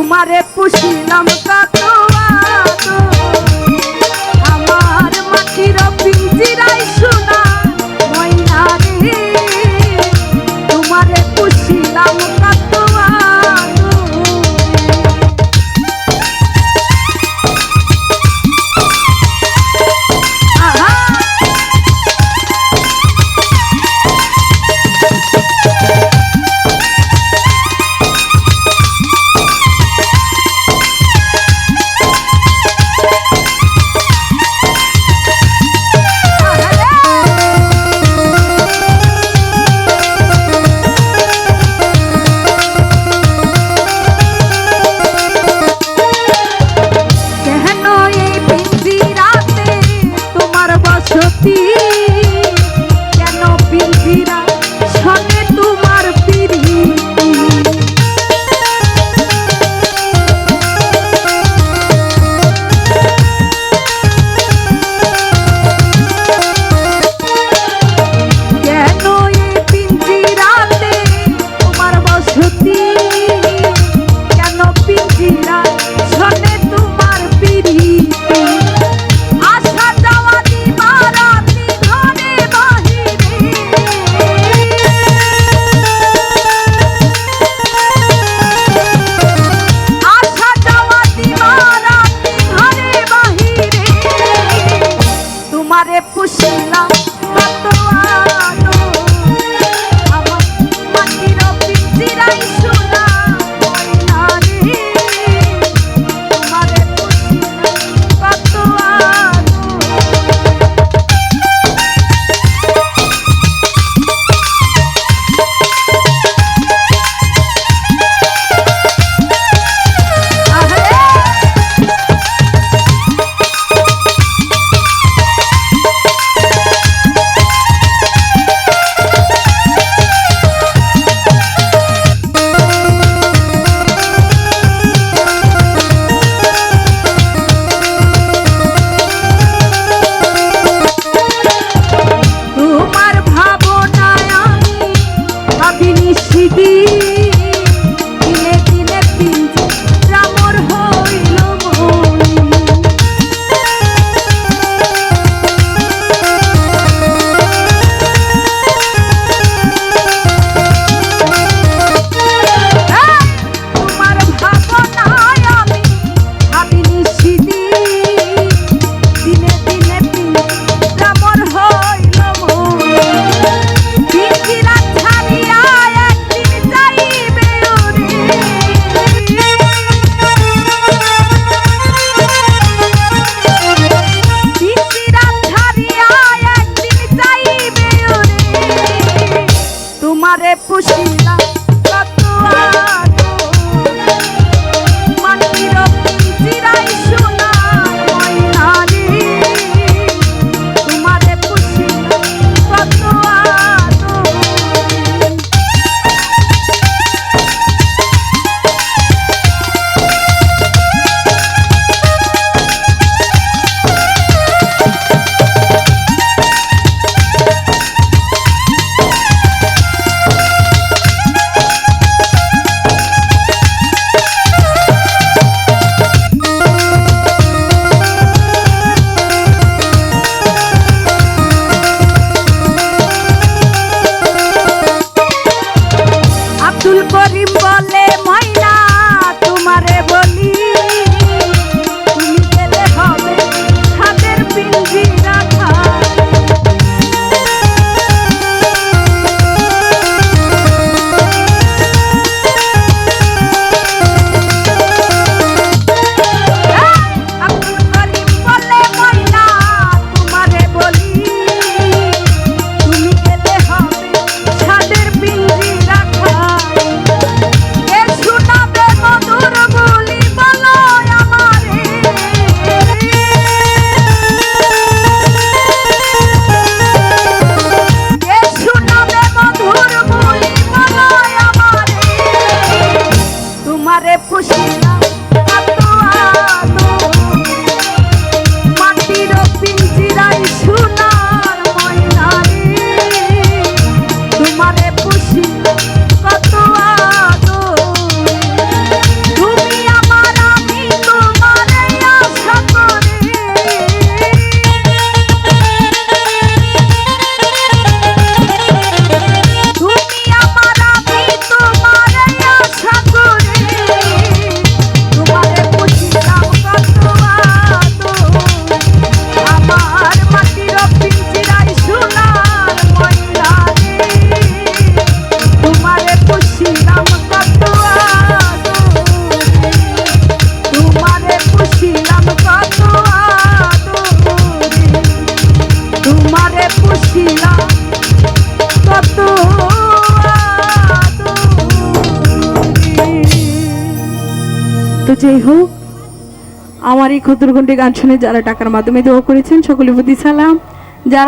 তোমারে পুষিলাম কত আদর, আমার মাটির পিঞ্জিরায় সোনা ময়না রে, তোমারে পুষিলাম কত কেন পিঞ্জিরা শোনে তোমার পিরিতি, কেন এই পিঞ্জিরাতে তোমার বসতি, কেন পিঞ্জিরা শোনে তোমার পিরিতি, তোমারে পুষিলাম কত আদর, আমার মাটির পিঞ্জিরায় সোনা ময়না রে, তোমারে পুষিলাম কত তোমারে পুষিলাম কত আদর, মাটির পিঞ্জিরায় সোনা ময়না রে, তোমারে পুষিলাম কত আব্দুল করিম বলে ময়না তোমারে বলি, তুমি গেলে হবে হাতের পিঞ্জিরা খালি, আব্দুল করিম বলে ময়না তোমারে বলি, তুমি গেলে হবে হাতের পিঞ্জিরা খালি, শোনাবে মধুর বলি বলো আমারে, শোনাবে মধুর বলি বলো আমারে, তোমারে পুষিলাম কত আদর, মাটির পিঞ্জিরায় সোনার ময়না রে, তোমারে পুষিলাম কত আদর, তুমি যাই হোক, আমার এই ক্ষুদ্র কণ্ঠে গান শুনে যারা টাকার মাধ্যমে দোয়া করেছেন সকলের প্রতি সালাম। যারা